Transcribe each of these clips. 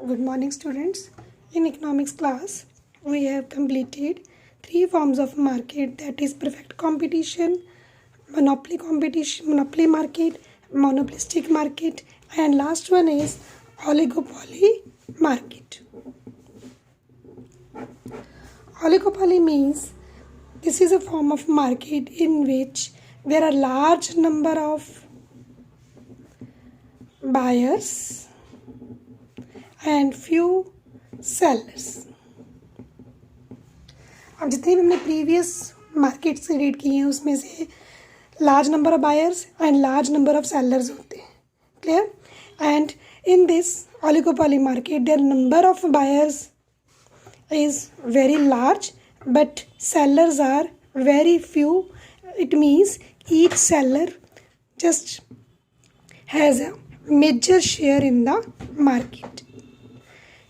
Good morning, students. In economics class, we have completed three forms of market, that is perfect competition, monopoly market, monopolistic market, and last one is oligopoly market. Oligopoly means this is a form of market in which there are large number of buyers and few sellers. अब जितने भी हमने previous market से read किए हैं उसमें से large number of buyers and large number of sellers होते हैं. Clear? And in this oligopoly market there number of buyers is very large but sellers are very few. It means each seller just has a major share in the market.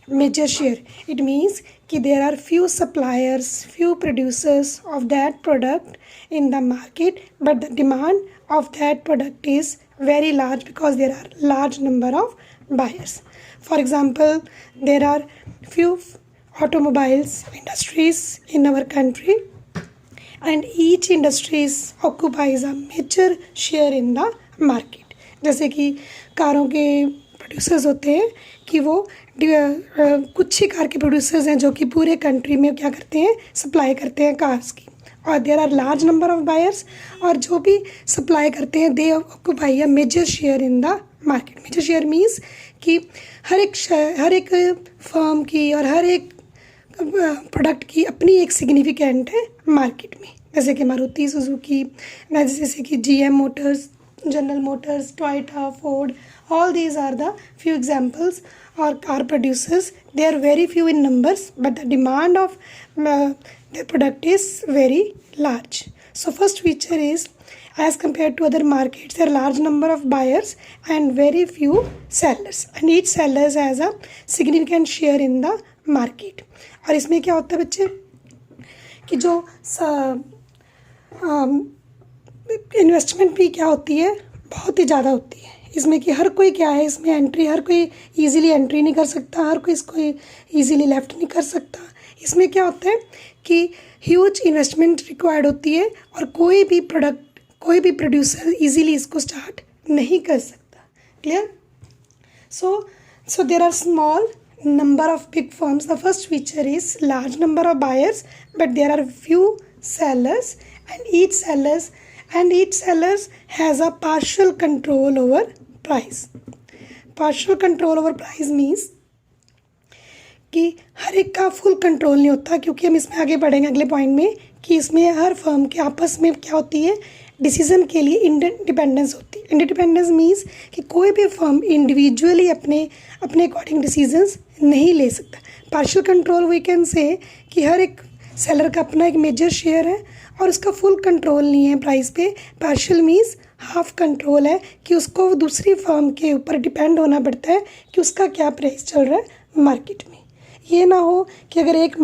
Major share, it means कि there are few suppliers, few producers of that product in the market, but the demand of that product is very large because there are large number of buyers. For example, there are few automobiles industries in our country and each industries occupies a major share in the market. जैसे कि कारों के producers होते हैं कि वो कुछ ही car के प्रोड्यूसर्स हैं जो कि पूरे कंट्री में क्या करते हैं, सप्लाई करते हैं कार्स की, और there are large number of buyers, और जो भी सप्लाई करते हैं they occupy a major share in the market. Major share means कि हर एक फर्म की और हर एक प्रोडक्ट की अपनी एक सिग्निफिकेंट है मार्केट में. जैसे कि मारुति सुजुकी, जैसे कि GM Motors, general Motors, Toyota, Ford, all these are the few examples or car producers. They are very few in numbers but the demand of their product is very large. So first feature is, as compared to other markets, there are large number of buyers and very few sellers, and each seller has a significant share in the market. और इसमें क्या होता है बच्चे कि जो investment भी क्या होती है, बहुत ही ज़्यादा होती है इसमें, कि हर कोई क्या है इसमें एंट्री, हर कोई इजीली एंट्री नहीं कर सकता, हर कोई इसको इजीली लेफ्ट नहीं कर सकता. इसमें क्या होता है कि ह्यूज इन्वेस्टमेंट रिक्वायर्ड होती है और कोई भी प्रोड्यूसर इजीली इसको स्टार्ट नहीं कर सकता. Clear? So there are small number of big firms. The first feature is large number of buyers but there are few sellers, and each sellers has a partial control over price. Partial control over price means कि हर एक का full control नहीं होता, क्योंकि हम इसमें आगे बढ़ेंगे अगले पॉइंट में कि इसमें हर फर्म के आपस में क्या होती है, डिसीज़न के लिए इंडिपेंडेंस होती है. इंडिपेंडेंस मीन्स कि कोई भी फर्म इंडिविजुअली अपने अकॉर्डिंग डिसीजंस नहीं ले सकता. Partial control we can say कि हर एक सेलर का अपना एक मेजर शेयर है और उसका फुल कंट्रोल नहीं है प्राइस पे. पार्शियल मीन्स हाफ कंट्रोल है कि उसको दूसरी फर्म के ऊपर डिपेंड होना पड़ता है कि उसका क्या प्राइस चल रहा है मार्केट में. ये ना हो कि अगर एक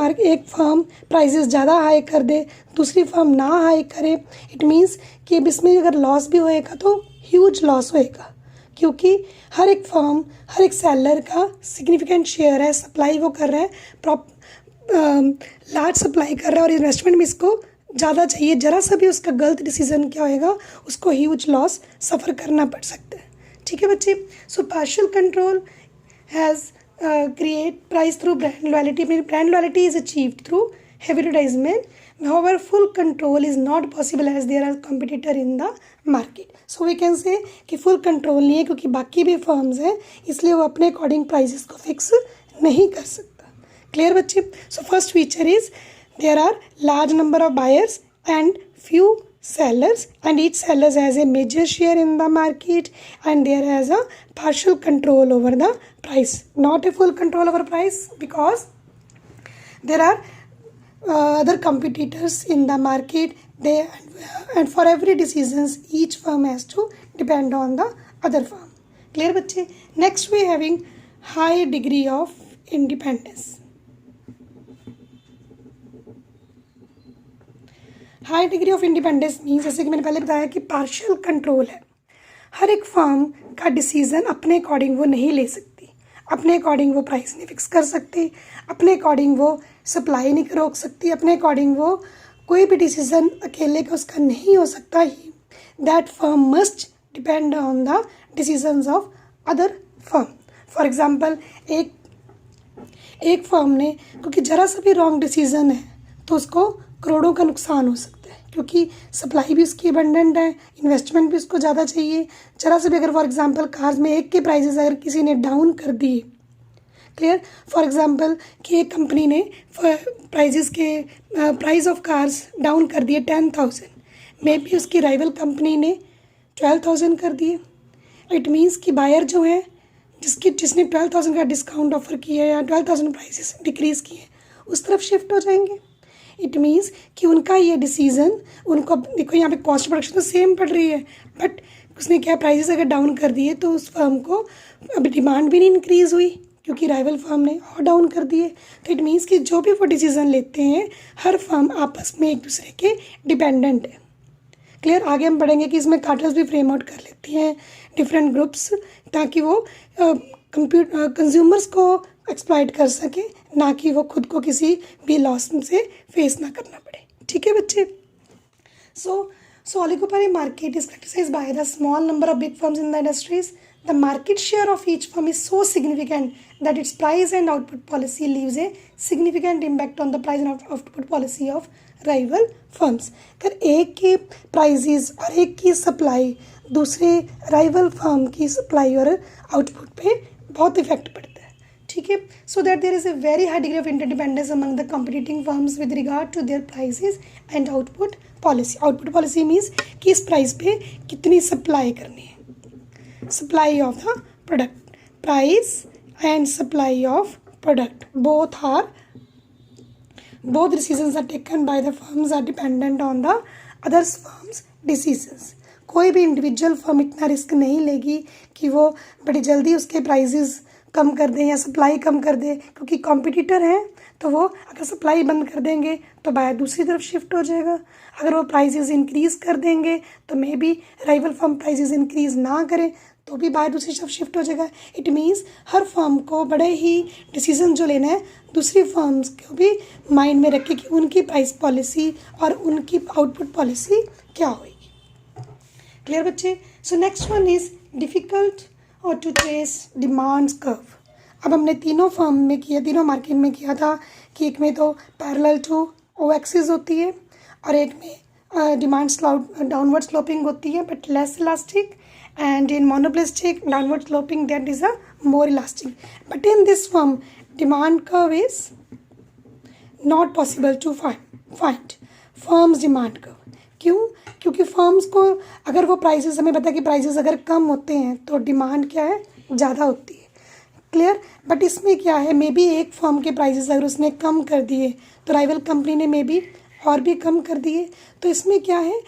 फर्म प्राइसेस ज़्यादा हाई कर दे, दूसरी फर्म ना हाई करे. इट मीन्स कि अब इसमें अगर लॉस भी होएगा तो ह्यूज लॉस होएगा, क्योंकि हर एक फर्म, हर एक सेलर का सिग्निफिकेंट शेयर है, सप्लाई वो कर रहा है, लार्ज सप्लाई कर रहा है और इन्वेस्टमेंट में इसको ज़्यादा चाहिए. ज़रा सा भी उसका गलत डिसीजन क्या होएगा, उसको ह्यूज लॉस सफ़र करना पड़ सकता है. ठीक है बच्चे? So partial control has create price through brand loyalty. Brand loyalty is achieved through heavy advertisement. However, full control is not possible as there are competitor in the market. So we can say कि full control नहीं है क्योंकि बाकी भी firms हैं, इसलिए वो अपने according prices को fix नहीं कर सकता. Clear बच्चे? So first feature is there are large number of buyers and few sellers, and each seller has a major share in the market and there has a partial control over the price, not a full control over price, because there are other competitors in the market. And for every decisions each firm has to depend on the other firm. Clear बच्चे? Next we having high degree of independence. High degree of independence means, जैसे कि मैंने पहले बताया कि partial control है. हर एक firm का डिसीज़न अपने अकॉर्डिंग वो नहीं ले सकती. अपने अकॉर्डिंग वो प्राइस नहीं फिक्स कर सकती, अपने अकॉर्डिंग वो सप्लाई नहीं रोक सकती, अपने अकॉर्डिंग वो कोई भी डिसीज़न अकेले का उसका नहीं हो सकता ही। That firm must depend on the decisions of other firm. For example एक फर्म ने क्योंकि ज़रा सा भी रॉन्ग डिसीज़न है तो उसको करोड़ों का नुकसान हो सकता है, क्योंकि सप्लाई भी उसकी अबंडेंट है, इन्वेस्टमेंट भी उसको ज़्यादा चाहिए। ज़रा से भी अगर फॉर एग्ज़ाम्पल कार्स में एक के प्राइजेस अगर किसी ने डाउन कर दिए, क्लियर, फॉर एग्ज़ाम्पल कि एक कंपनी ने प्राइस ऑफ कार्स डाउन कर दिए 10,000, मे बी उसकी राइवल कंपनी ने 12,000 कर दिए। इट मीन्स कि बायर जो है जिसने 12,000 का डिस्काउंट ऑफर किया या 12,000 प्राइसेस डिक्रीज़ किए उस तरफ शिफ्ट हो जाएंगे। इट मीन्स कि उनका ये डिसीज़न उनको, देखो यहाँ पे कॉस्ट प्रोडक्शन तो सेम पड़ रही है, बट उसने क्या प्राइसेस अगर डाउन कर दिए तो उस फर्म को अभी डिमांड भी नहीं इंक्रीज़ हुई क्योंकि राइवल फर्म ने और डाउन कर दिए। तो इट मीन्स कि जो भी वो डिसीज़न लेते हैं हर फर्म आपस में एक दूसरे के डिपेंडेंट है। क्लियर, आगे हम पढ़ेंगे कि इसमें कार्टल्स भी फ्रेम आउट कर लेती हैं डिफरेंट ग्रुप्स, ताकि वो कंज्यूमर्स को एक्सप्लॉइट कर सके, ना कि वो खुद को किसी भी लॉस से फेस ना करना पड़े। ठीक है बच्चे। So oligopoly market is characterized by the small number of big firms in the industries. The market share of each firm is so significant that its price and output policy leaves a significant impact on the price and output policy of rival firms. अगर एक के prices और एक की supply दूसरे rival firm की supply और output पे बहुत इफेक्ट पड़ता है। ठीक है, so that there is a very high degree of interdependence among the competing firms with regard to their prices and output policy. Output policy means कि इस प्राइस पे कितनी सप्लाई करनी है, supply of the product, price and supply of product both decisions are taken by the firms are dependent on the other firms decisions. कोई भी individual firm इतना risk नहीं लेगी कि वो बड़ी जल्दी उसके प्राइजेस कम कर दें या सप्लाई कम कर दे, क्योंकि कॉम्पिटिटर हैं तो वो अगर सप्लाई बंद कर देंगे तो बायर दूसरी तरफ शिफ्ट हो जाएगा। अगर वो प्राइजेस इंक्रीज़ कर देंगे तो maybe rival firm prices increase ना करें तो भी बायर दूसरी तरफ शिफ्ट हो जाएगा। इट मीन्स हर फर्म को बड़े ही डिसीजन जो लेना है दूसरी फर्म्स को भी माइंड में रखे कि उनकी प्राइस पॉलिसी और उनकी आउटपुट पॉलिसी क्या होगी। क्लियर बच्चे। So next one is difficult और टू ट्रेस डिमांड्स कर्व। अब हमने तीनों फर्म में किया, तीनों मार्केट में किया था कि एक में तो पैरेलल टू ओ एक्सिस होती है और एक में डिमांड डाउनवर्ड स्लोपिंग होती है but less elastic, and in monopolistic downward sloping that is a more elastic. But in this firm demand curve is not possible to find firms demand curve. क्यों? क्योंकि firms को अगर वो prices, हमें पता है कि प्राइसेस अगर कम होते हैं तो डिमांड क्या है, ज़्यादा होती है। क्लियर, बट इसमें क्या है, मे बी एक फर्म के प्राइसेस अगर उसने कम कर दिए तो राइवल कंपनी ने मे बी और भी कम कर दिए, तो इसमें क्या है,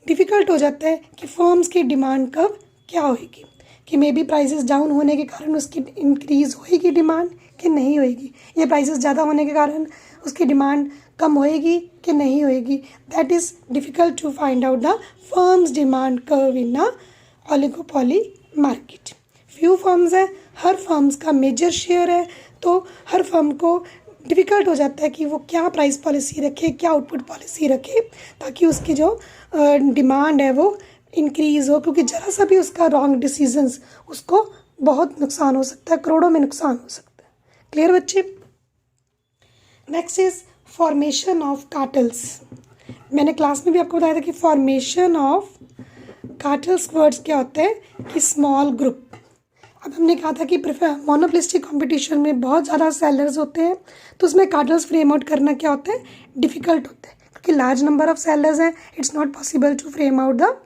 डिफ़िकल्ट हो जाता है कि फर्म्स की डिमांड कब क्या होएगी, कि मे बी प्राइसेस डाउन होने के कारण उसकी इंक्रीज़ होएगी डिमांड कि नहीं होएगी, या प्राइसेस ज़्यादा होने के कारण उसकी डिमांड कम होएगी कि नहीं होएगी। That is difficult to find out the firms demand curve in a oligopoly market. Few firms हैं, हर फर्म्स का मेजर शेयर है, तो हर फर्म को डिफ़िकल्ट हो जाता है कि वो क्या प्राइस पॉलिसी रखे, क्या आउटपुट पॉलिसी रखे, ताकि उसकी जो डिमांड है वो इंक्रीज़ हो, क्योंकि ज़रा सा भी उसका रॉन्ग डिसीजंस उसको बहुत नुकसान हो सकता है, करोड़ों में नुकसान हो सकता है। क्लियर बच्चे। Next is formation of cartels. मैंने क्लास में भी आपको बताया था कि फॉर्मेशन ऑफ कार्टल्स वर्ड्स क्या होता है कि स्मॉल ग्रुप। अब हमने कहा था कि मोनोपोलिस्टिक कंपटीशन में बहुत ज़्यादा सेलर्स होते हैं, तो उसमें कार्टल्स फ्रेम आउट करना क्या होता है, डिफ़िकल्ट होता है, क्योंकि लार्ज नंबर ऑफ सेलर्स हैं, it's not possible to frame out the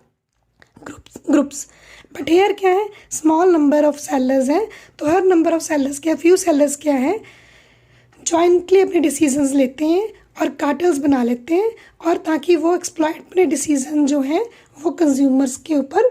groups. But here क्या है, स्मॉल नंबर ऑफ सेलर्स हैं, तो हर नंबर ऑफ सेलर्स क्या, फ्यू सेलर्स क्या है, जॉइंटली अपने डिसीजंस लेते हैं और कार्टल्स बना लेते हैं, और ताकि वो एक्सप्लॉइट अपने डिसीजन जो हैं वो कंज्यूमर्स के ऊपर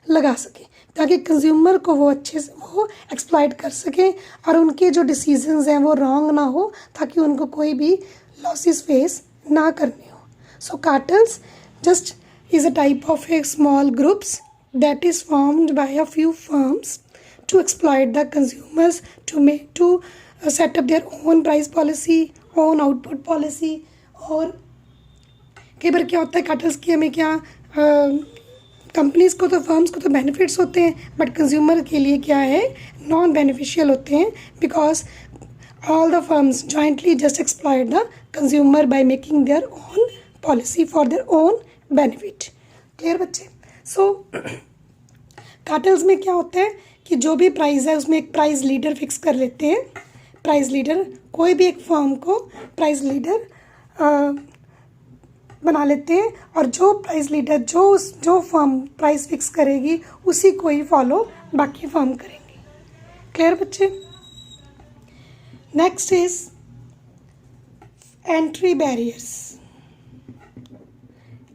लगा सके, ताकि कंज्यूमर को वो अच्छे से वो एक्सप्लॉइट कर सकें और उनके जो डिसीजंस हैं वो रॉन्ग ना हो, ताकि उनको कोई भी लॉसेस फेस ना करने हो। So cartels just is a type of a small groups that is formed by a few firms to exploit the consumers to set up their own price policy, own output policy. और कई बार क्या होता है cartels की हमें क्या companies को तो फर्म्स को तो बेनिफिट्स होते हैं बट कंज्यूमर के लिए क्या है नॉन बेनिफिशियल होते हैं because all the firms jointly just exploit the consumer by making their own policy for their own benefit. Clear बच्चे? सो कार्टल्स में क्या होता है कि जो भी प्राइस है उसमें एक प्राइस लीडर फिक्स कर लेते हैं. प्राइस लीडर कोई भी एक फर्म को प्राइस लीडर बना लेते हैं और जो प्राइस लीडर जो फर्म प्राइस फिक्स करेगी उसी को ही फॉलो बाकी फर्म करेंगे. क्लियर बच्चे? Next is entry barriers.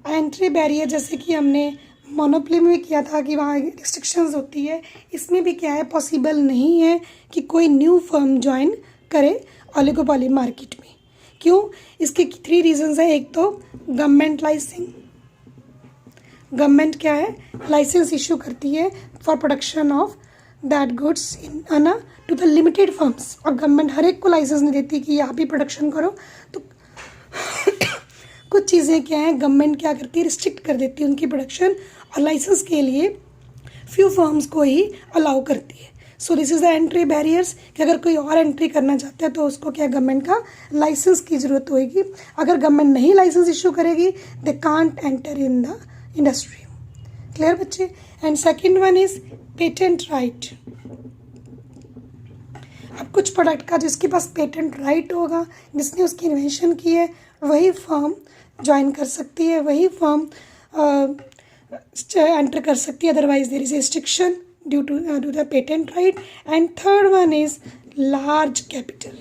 Entry barrier जैसे कि हमने मोनोपोली में किया था कि वहाँ रिस्ट्रिक्शंस होती है, इसमें भी क्या है पॉसिबल नहीं है कि कोई न्यू फर्म ज्वाइन करे ओलिगोपोली मार्केट में. क्यों? इसके 3 रीजंस हैं. एक तो गवर्नमेंट लाइसेंसिंग. गवर्नमेंट क्या है लाइसेंस इशू करती है for production of that goods into the limited firms. और गवर्नमेंट हर एक को लाइसेंस नहीं देती कि आप ही प्रोडक्शन करो. तो कुछ चीज़ें क्या हैं गवर्नमेंट क्या करती है रिस्ट्रिक्ट कर देती है उनकी प्रोडक्शन और लाइसेंस के लिए फ्यू फर्म्स को ही अलाउ करती है. So this is the entry barriers कि अगर कोई और एंट्री करना चाहता है तो उसको क्या गवर्नमेंट का लाइसेंस की ज़रूरत होगी. अगर गवर्नमेंट नहीं लाइसेंस इशू करेगी they can't enter in the industry. Clear बच्चे? And second one is patent right. अब कुछ प्रोडक्ट का जिसके पास पेटेंट राइट होगा जिसने उसकी इन्वेंशन की है वही फर्म ज्वाइन कर सकती है, वही फर्म एंटर कर सकती है. Otherwise there is restriction due to the patent right. And third one is large capital.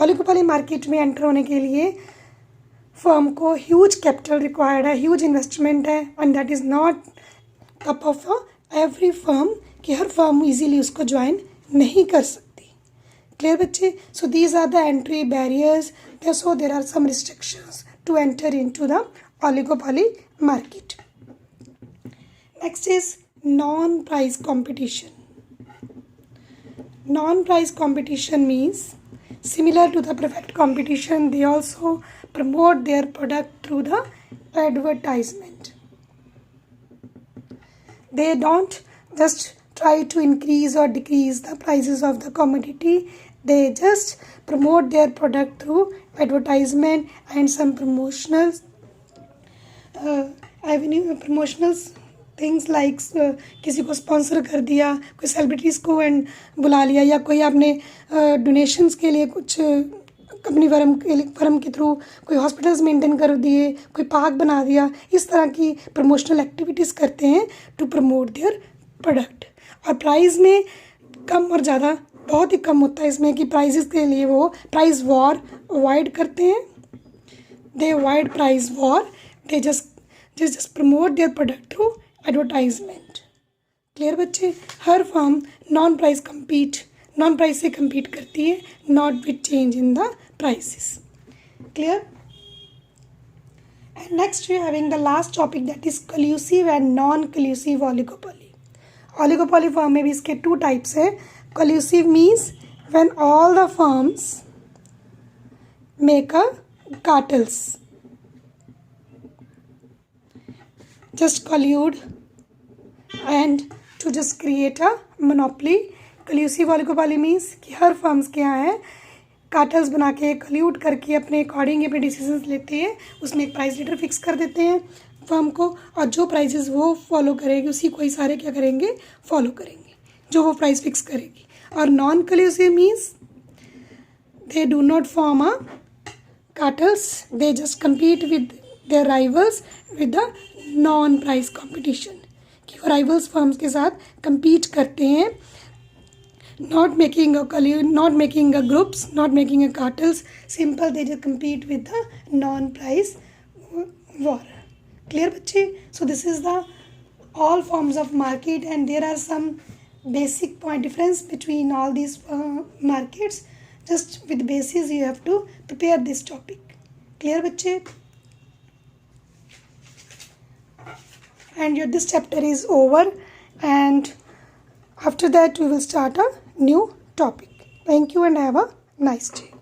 Oligopoly market में एंटर होने के लिए फर्म को ह्यूज कैपिटल रिक्वायर्ड है, ह्यूज इन्वेस्टमेंट है and that is not cup of every firm कि हर firm easily उसको ज्वाइन नहीं कर सकती. क्लियर बच्चे? So these are the entry barriers. So there are some restrictions to enter into the oligopoly market. Next is non price competition. Non price competition means similar to the perfect competition they also promote their product through the advertisement. They don't just try to increase or decrease the prices of the commodity. They just promote their product through advertisement and some promotionals promotionals things like किसी को sponsor कर दिया, कोई celebrities को and बुला लिया या कोई आपने डोनेशंस के लिए कुछ अपनी फर्म के थ्रू कोई हॉस्पिटल्स मेंटेन कर दिए, कोई पार्क बना दिया. इस तरह की प्रमोशनल एक्टिविटीज़ करते हैं टू प्रमोट देयर प्रोडक्ट. और प्राइस में कम और ज़्यादा बहुत ही कम होता है इसमें कि प्राइजेस के लिए वो प्राइस वॉर अवॉइड करते हैं. They avoid price war. They just promote their product through advertisement. Clear बच्चे? हर फर्म नॉन प्राइस से compete करती है, not with change in the prices. Clear? And next we are having the last topic that is collusive and non collusive oligopoly. Oligopoly firm में भी इसके 2 types है. Collusive means when all the firms make a cartels, just collude and to just create a monopoly. Collusive oligopoly means कि हर firms के यहाँ है cartels बना के कल्यूड करके अपने अकॉर्डिंग अपने डिसीजंस लेते हैं. उसमें एक प्राइस लीडर फिक्स कर देते हैं फर्म को और जो प्राइजेस वो फॉलो करेगी उसी को ही सारे क्या करेंगे फॉलो करेंगे जो वो प्राइस फिक्स करेगी. और non collusive means they do not form a cartels, they just compete with their rivals with the non price competition कि वो राइवल्स फर्म्स के साथ compete करते हैं. not making a groups, not making a cartels, simple they just compete with the non price war. Clear बच्चे? So this is the all forms of market and there are some basic point difference between all these markets. Just with basis you have to prepare this topic. Clear बच्चे? And this chapter is over and After that, we will start a new topic. Thank you and have a nice day.